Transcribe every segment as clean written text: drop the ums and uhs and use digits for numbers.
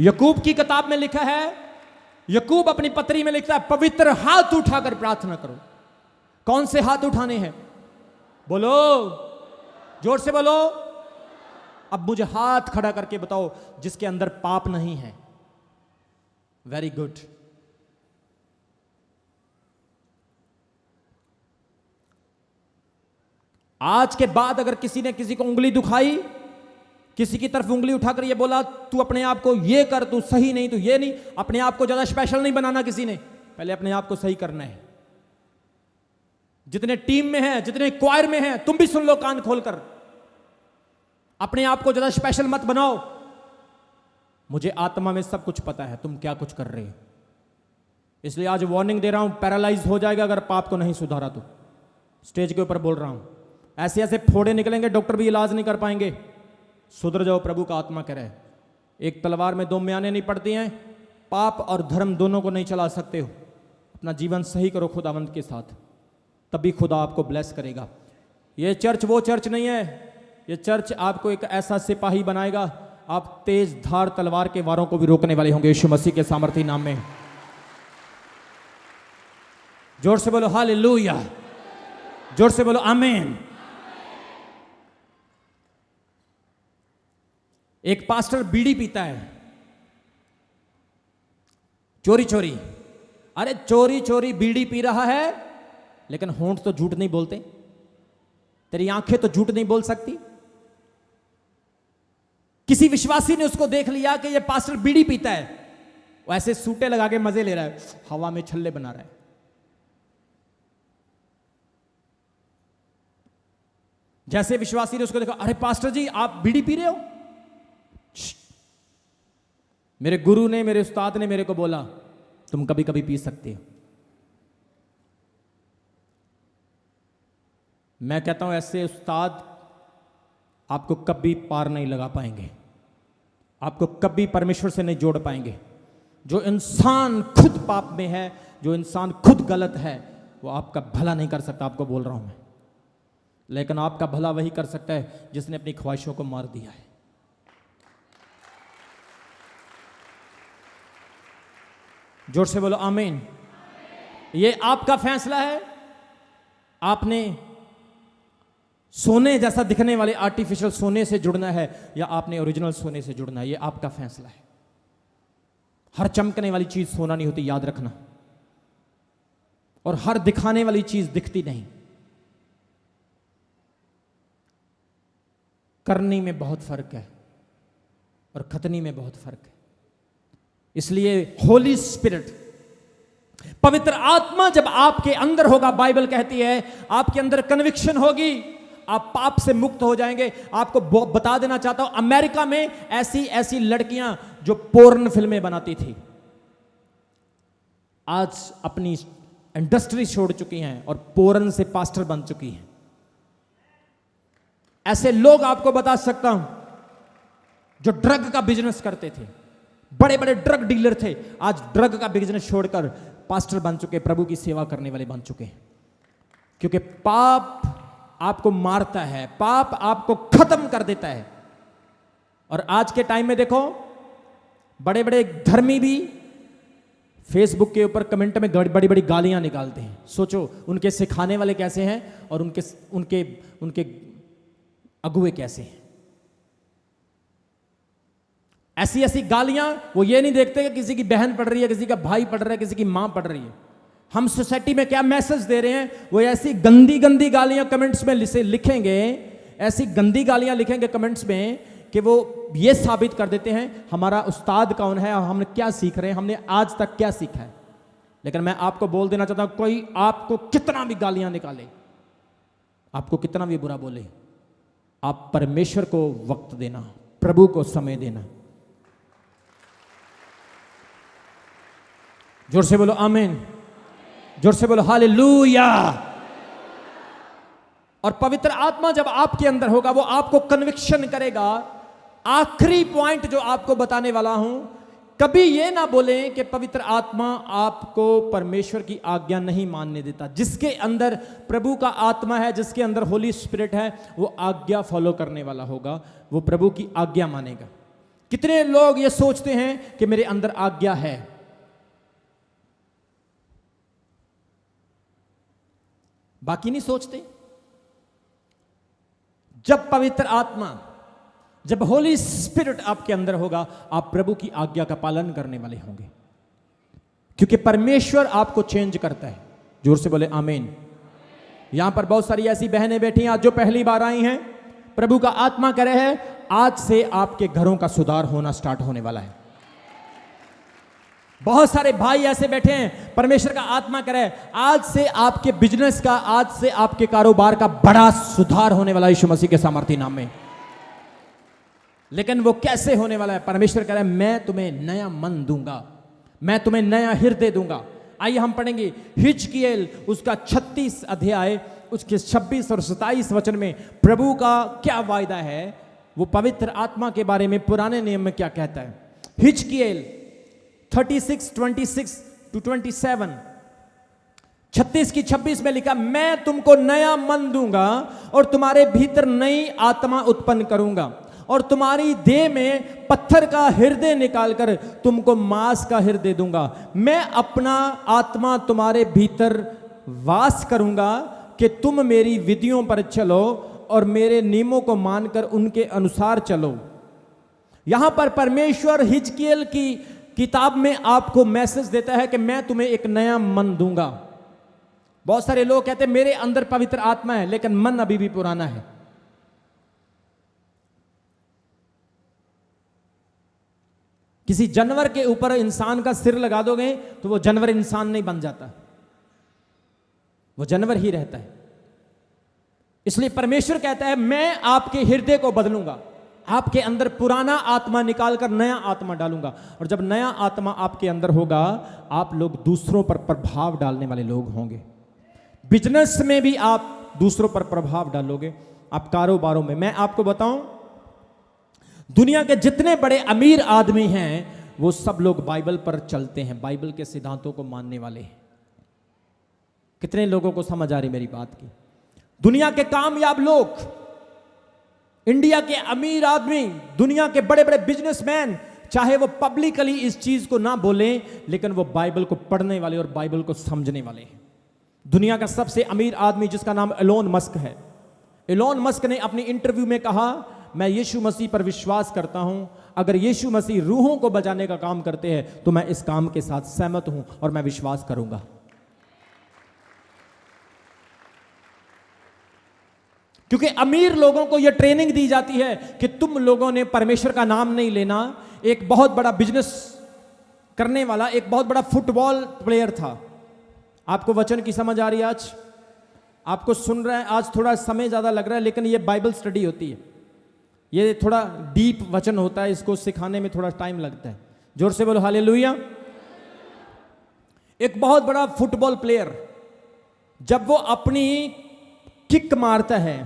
यकूब की किताब में लिखा है, यकूब अपनी पत्री में लिखता है, पवित्र हाथ उठाकर प्रार्थना करो। कौन से हाथ उठाने हैं? बोलो, जोर से बोलो। अब मुझे हाथ खड़ा करके बताओ जिसके अंदर पाप नहीं है। Very good. आज के बाद अगर किसी ने किसी को उंगली दुखाई, किसी की तरफ उंगली उठाकर ये बोला तू अपने आप को ये कर, तू सही नहीं, तू ये नहीं, अपने आप को ज्यादा स्पेशल नहीं बनाना किसी ने, पहले अपने आप को सही करना है। जितने टीम में हैं, जितने क्वायर में हैं, तुम भी सुन लो कान खोलकर, अपने आप को ज्यादा स्पेशल मत बनाओ। मुझे आत्मा में सब कुछ पता है तुम क्या कुछ कर रहे हो, इसलिए आज वार्निंग दे रहा हूं, पैरालाइज हो जाएगा अगर पाप को नहीं सुधारा तो। स्टेज के ऊपर बोल रहा हूं, ऐसे ऐसे फोड़े निकलेंगे, डॉक्टर भी इलाज नहीं कर पाएंगे। सुधर जाओ, प्रभु का आत्मा कह रहा है। एक तलवार में दो म्यानें नहीं पड़ती हैं, पाप और धर्म दोनों को नहीं चला सकते हो। अपना जीवन सही करो खुदावंत के साथ, तभी खुदा आपको ब्लेस करेगा। ये चर्च वो चर्च नहीं है, ये चर्च आपको एक ऐसा सिपाही बनाएगा, आप तेज धार तलवार के वारों को भी रोकने वाले होंगे यीशु मसीह के सामर्थी नाम में। जोर से बोलो हालेलुया, जोर से बोलो आमीन। एक पास्टर बीड़ी पीता है चोरी चोरी। अरे चोरी चोरी बीड़ी पी रहा है, लेकिन होंठ तो झूठ नहीं बोलते, तेरी आंखें तो झूठ नहीं बोल सकती। किसी विश्वासी ने उसको देख लिया कि ये पास्टर बीड़ी पीता है, वो ऐसे सूटे लगा के मजे ले रहा है, हवा में छल्ले बना रहा है। जैसे विश्वासी ने उसको देखा, अरे पास्टर जी आप बीड़ी पी रहे हो? मेरे गुरु ने, मेरे उस्ताद ने मेरे को बोला तुम कभी कभी पी सकते हो। मैं कहता हूं ऐसे उस्ताद आपको कभी पार नहीं लगा पाएंगे, आपको कभी परमेश्वर से नहीं जोड़ पाएंगे। जो इंसान खुद पाप में है, जो इंसान खुद गलत है, वो आपका भला नहीं कर सकता। आपको बोल रहा हूं मैं, लेकिन आपका भला वही कर सकता है जिसने अपनी ख्वाहिशों को मार दिया है। जोर से बोलो आमीन। ये आपका फैसला है। आपने सोने जैसा दिखने वाले आर्टिफिशियल सोने से जुड़ना है या आपने ओरिजिनल सोने से जुड़ना है, ये आपका फैसला है। हर चमकने वाली चीज सोना नहीं होती, याद रखना, और हर दिखाने वाली चीज दिखती नहीं। करनी में बहुत फर्क है और खतनी में बहुत फर्क है। इसलिए होली स्पिरिट, पवित्र आत्मा जब आपके अंदर होगा, बाइबल कहती है आपके अंदर कन्विक्शन होगी, आप पाप से मुक्त हो जाएंगे। आपको बता देना चाहता हूं, अमेरिका में ऐसी ऐसी लड़कियां जो पोर्न फिल्में बनाती थी, आज अपनी इंडस्ट्री छोड़ चुकी हैं और पोर्न से पास्टर बन चुकी हैं। ऐसे लोग आपको बता सकता हूं जो ड्रग का बिजनेस करते थे, बड़े बड़े ड्रग डीलर थे, आज ड्रग का बिजनेस छोड़कर पास्टर बन चुके, प्रभु की सेवा करने वाले बन चुके हैं। क्योंकि पाप आपको मारता है, पाप आपको खत्म कर देता है। और आज के टाइम में देखो, बड़े बड़े धर्मी भी फेसबुक के ऊपर कमेंट में बड़ी बड़ी गालियां निकालते हैं। सोचो उनके सिखाने वाले कैसे हैं और उनके उनके उनके अगुए कैसे हैं। ऐसी ऐसी गालियां, वो ये नहीं देखते कि किसी की बहन पढ़ रही है, किसी का भाई पढ़ रहा है, किसी की मां पढ़ रही है। हम सोसाइटी में क्या मैसेज दे रहे हैं, वो ऐसी गंदी गंदी गालियां कमेंट्स में लिखेंगे, ऐसी गंदी गालियां लिखेंगे कमेंट्स में कि वो ये साबित कर देते हैं हमारा उस्ताद कौन है और हमने क्या सीख रहे हैं, हमने आज तक क्या सीखा है। लेकिन मैं आपको बोल देना चाहता हूं, कोई आपको कितना भी गालियां निकाले, आपको कितना भी बुरा बोले, आप परमेश्वर को वक्त देना, प्रभु को समय देना। जोर से बोलो आमीन, जोर से बोलो हालेलुया। और पवित्र आत्मा जब आपके अंदर होगा, वो आपको कन्विक्शन करेगा। आखिरी पॉइंट जो आपको बताने वाला हूं, कभी यह ना बोलें कि पवित्र आत्मा आपको परमेश्वर की आज्ञा नहीं मानने देता। जिसके अंदर प्रभु का आत्मा है, जिसके अंदर होली स्पिरिट है, वो आज्ञा फॉलो करने वाला होगा, वो प्रभु की आज्ञा मानेगा। कितने लोग ये सोचते हैं कि मेरे अंदर आज्ञा है, बाकी नहीं सोचते। जब पवित्र आत्मा, जब होली स्पिरिट आपके अंदर होगा, आप प्रभु की आज्ञा का पालन करने वाले होंगे, क्योंकि परमेश्वर आपको चेंज करता है। जोर से बोले आमीन। यहां पर बहुत सारी ऐसी बहनें बैठी हैं आज जो पहली बार आई हैं। प्रभु का आत्मा कह रहे हैं आज से आपके घरों का सुधार होना स्टार्ट होने वाला है। बहुत सारे भाई ऐसे बैठे हैं, परमेश्वर का आत्मा कह रहे हैं आज से आपके बिजनेस का, आज से आपके कारोबार का बड़ा सुधार होने वाला है यीशु मसीह के सामर्थी नाम में। लेकिन वो कैसे होने वाला है? परमेश्वर कह रहा है मैं तुम्हें नया मन दूंगा, मैं तुम्हें नया हृदय दूंगा। आइए हम पढ़ेंगे हिजकियेल उसका 36 अध्याय, उसके 26 और 27 वचन में प्रभु का क्या वायदा है, वो पवित्र आत्मा के बारे में पुराने नियम में क्या कहता है। हिजकियेल 36:26 to 27, 36 की 26 में लिखा, मैं तुमको नया मन दूंगा और तुम्हारे भीतर नई आत्मा उत्पन्न करूंगा और तुम्हारी देह में पत्थर का हृदय निकालकर तुमको मांस का हृदय दूंगा। मैं अपना आत्मा तुम्हारे भीतर वास करूंगा कि तुम मेरी विधियों पर चलो और मेरे नियमों को मानकर उनके अनुसार चलो। यहां पर परमेश्वर हिजकियेल की किताब में आपको मैसेज देता है कि मैं तुम्हें एक नया मन दूंगा। बहुत सारे लोग कहते हैं मेरे अंदर पवित्र आत्मा है लेकिन मन अभी भी पुराना है। किसी जानवर के ऊपर इंसान का सिर लगा दोगे तो वो जानवर इंसान नहीं बन जाता, वो जानवर ही रहता है। इसलिए परमेश्वर कहता है मैं आपके हृदय को बदलूंगा, आपके अंदर पुराना आत्मा निकालकर नया आत्मा डालूंगा। और जब नया आत्मा आपके अंदर होगा, आप लोग दूसरों पर प्रभाव डालने वाले लोग होंगे। बिजनेस में भी आप दूसरों पर प्रभाव डालोगे, आप कारोबारों में। मैं आपको बताऊं, दुनिया के जितने बड़े अमीर आदमी हैं वो सब लोग बाइबल पर चलते हैं, बाइबल के सिद्धांतों को मानने वाले हैं। कितने लोगों को समझ आ रही मेरी बात की? दुनिया के कामयाब लोग, इंडिया के अमीर आदमी, दुनिया के बड़े बड़े बिजनेसमैन, चाहे वो पब्लिकली इस चीज को ना बोले लेकिन वो बाइबल को पढ़ने वाले और बाइबल को समझने वाले हैं। दुनिया का सबसे अमीर आदमी जिसका नाम एलोन मस्क है, एलोन मस्क ने अपनी इंटरव्यू में कहा मैं यीशु मसीह पर विश्वास करता हूं, अगर यीशु मसीह रूहों को बचाने का काम करते हैं तो मैं इस काम के साथ सहमत हूं और मैं विश्वास करूंगा। क्योंकि अमीर लोगों को यह ट्रेनिंग दी जाती है कि तुम लोगों ने परमेश्वर का नाम नहीं लेना। एक बहुत बड़ा बिजनेस करने वाला, एक बहुत बड़ा फुटबॉल प्लेयर था। आपको वचन की समझ आ रही है? आज आपको सुन रहे हैं, आज थोड़ा समय ज्यादा लग रहा है लेकिन यह बाइबल स्टडी होती है, ये थोड़ा डीप वचन होता है, इसको सिखाने में थोड़ा टाइम लगता है। जोर से बोलो हालेलुया। एक बहुत बड़ा फुटबॉल प्लेयर जब वो अपनी किक मारता है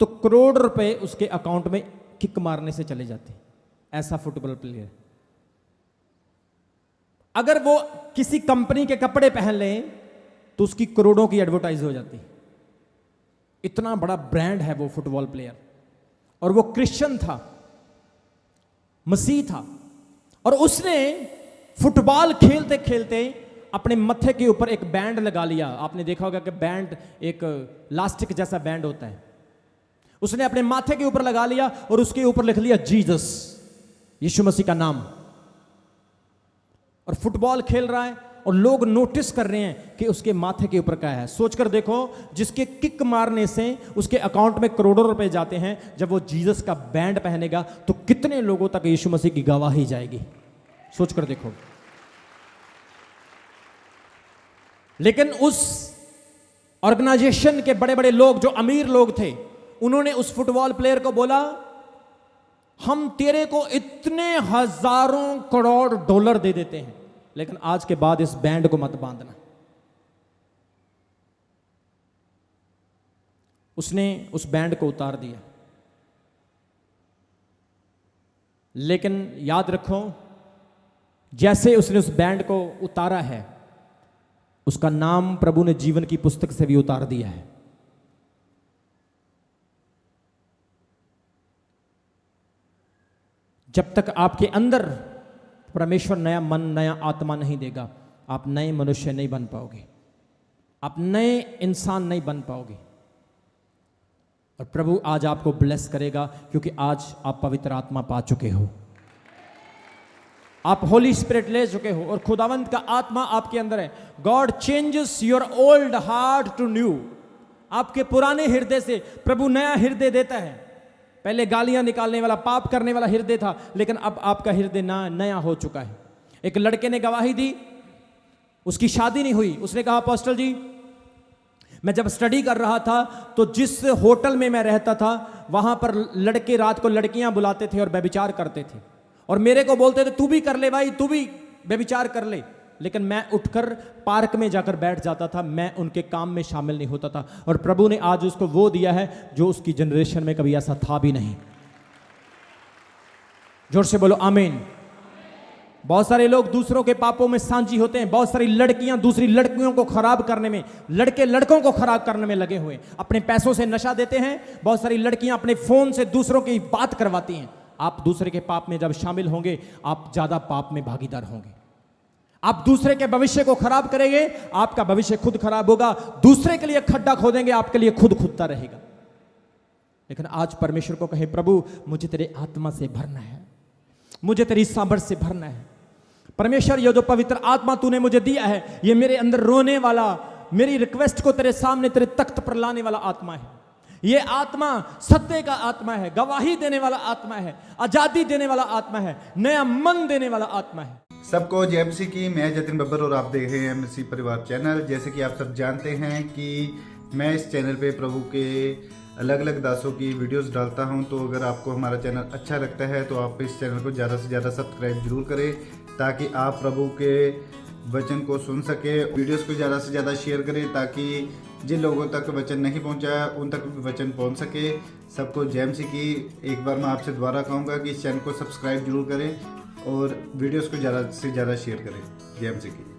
तो करोड़ रुपए उसके अकाउंट में किक मारने से चले जाते हैं। ऐसा फुटबॉल प्लेयर, अगर वो किसी कंपनी के कपड़े पहन ले तो उसकी करोड़ों की एडवर्टाइज हो जाती है। इतना बड़ा ब्रांड है वो फुटबॉल प्लेयर। और वो क्रिश्चियन था, मसीह था, और उसने फुटबॉल खेलते खेलते अपने मत्थे के ऊपर एक बैंड लगा लिया। आपने देखा होगा कि बैंड एक लास्टिक जैसा बैंड होता है, उसने अपने माथे के ऊपर लगा लिया और उसके ऊपर लिख लिया जीसस, यीशु मसीह का नाम। और फुटबॉल खेल रहा है और लोग नोटिस कर रहे हैं कि उसके माथे के ऊपर क्या है। सोचकर देखो, जिसके किक मारने से उसके अकाउंट में करोड़ों रुपए जाते हैं, जब वो जीसस का बैंड पहनेगा तो कितने लोगों तक यीशु मसीह की गवाही जाएगी। सोचकर देखो। लेकिन उस ऑर्गेनाइजेशन के बड़े बड़े लोग, जो अमीर लोग थे, उन्होंने उस फुटबॉल प्लेयर को बोला हम तेरे को इतने हजारों करोड़ डॉलर दे देते हैं लेकिन आज के बाद इस बैंड को मत बांधना। उसने उस बैंड को उतार दिया। लेकिन याद रखो, जैसे उसने उस बैंड को उतारा है, उसका नाम प्रभु ने जीवन की पुस्तक से भी उतार दिया है। जब तक आपके अंदर परमेश्वर नया मन, नया आत्मा नहीं देगा, आप नए मनुष्य नहीं बन पाओगे, आप नए इंसान नहीं बन पाओगे। और प्रभु आज आपको ब्लेस करेगा, क्योंकि आज आप पवित्र आत्मा पा चुके हो, आप होली स्पिरिट ले चुके हो और खुदावंत का आत्मा आपके अंदर है। God changes your old heart to new. आपके पुराने हृदय से प्रभु नया हृदय देता है। पहले गालियां निकालने वाला, पाप करने वाला हृदय था, लेकिन अब आपका हृदय नया हो चुका है। एक लड़के ने गवाही दी, उसकी शादी नहीं हुई। उसने कहा, अपोस्टल जी, मैं जब स्टडी कर रहा था तो जिस होटल में मैं रहता था वहां पर लड़के रात को लड़कियां बुलाते थे और व्यभिचार करते थे, और मेरे को बोलते थे तू भी कर ले भाई, तू भी व्यभिचार कर ले। लेकिन मैं उठकर पार्क में जाकर बैठ जाता था, मैं उनके काम में शामिल नहीं होता था। और प्रभु ने आज उसको वो दिया है जो उसकी जनरेशन में कभी ऐसा था भी नहीं। जोर से बोलो आमीन। बहुत सारे लोग दूसरों के पापों में सांझी होते हैं। बहुत सारी लड़कियां दूसरी लड़कियों को खराब करने में, लड़के लड़कों को खराब करने में लगे हुए, अपने पैसों से नशा देते हैं। बहुत सारी लड़कियां अपने फोन से दूसरों की बात करवाती हैं। आप दूसरे के पाप में जब शामिल होंगे, आप ज्यादा पाप में भागीदार होंगे। आप दूसरे के भविष्य को खराब करेंगे, आपका भविष्य खुद खराब होगा। दूसरे के लिए खड्डा खोदेंगे, आपके लिए खुद खुदता रहेगा। लेकिन आज परमेश्वर को कहे, प्रभु मुझे तेरे आत्मा से भरना है, मुझे तेरी सामर्थ्य से भरना है। परमेश्वर, ये जो पवित्र आत्मा तूने मुझे दिया है, ये मेरे अंदर रोने वाला, मेरी रिक्वेस्ट को तेरे सामने तेरे तख्त पर लाने वाला आत्मा है। ये आत्मा सत्य का आत्मा है, गवाही देने वाला आत्मा है, आजादी देने वाला आत्मा है, नया मन देने वाला आत्मा है। सबको जय मसीह की। मैं जतिन बब्बर और आप देख रहे हैं मसीह परिवार चैनल। जैसे कि आप सब जानते हैं कि मैं इस चैनल पे प्रभु के अलग अलग दासों की वीडियोस डालता हूं, तो अगर आपको हमारा चैनल अच्छा लगता है तो आप इस चैनल को ज़्यादा से ज़्यादा सब्सक्राइब जरूर करें, ताकि आप प्रभु के वचन को सुन सके। वीडियोस को ज़्यादा से ज़्यादा शेयर करें, ताकि जिन लोगों तक वचन नहीं पहुंचा उन तक भी वचन पहुंच सके। सबको जय मसीह की। एक बार मैं आपसे दोबारा कहूँगा कि इस चैनल को सब्सक्राइब जरूर करें और वीडियोस को ज़्यादा से ज़्यादा शेयर करें। जय मसीह की।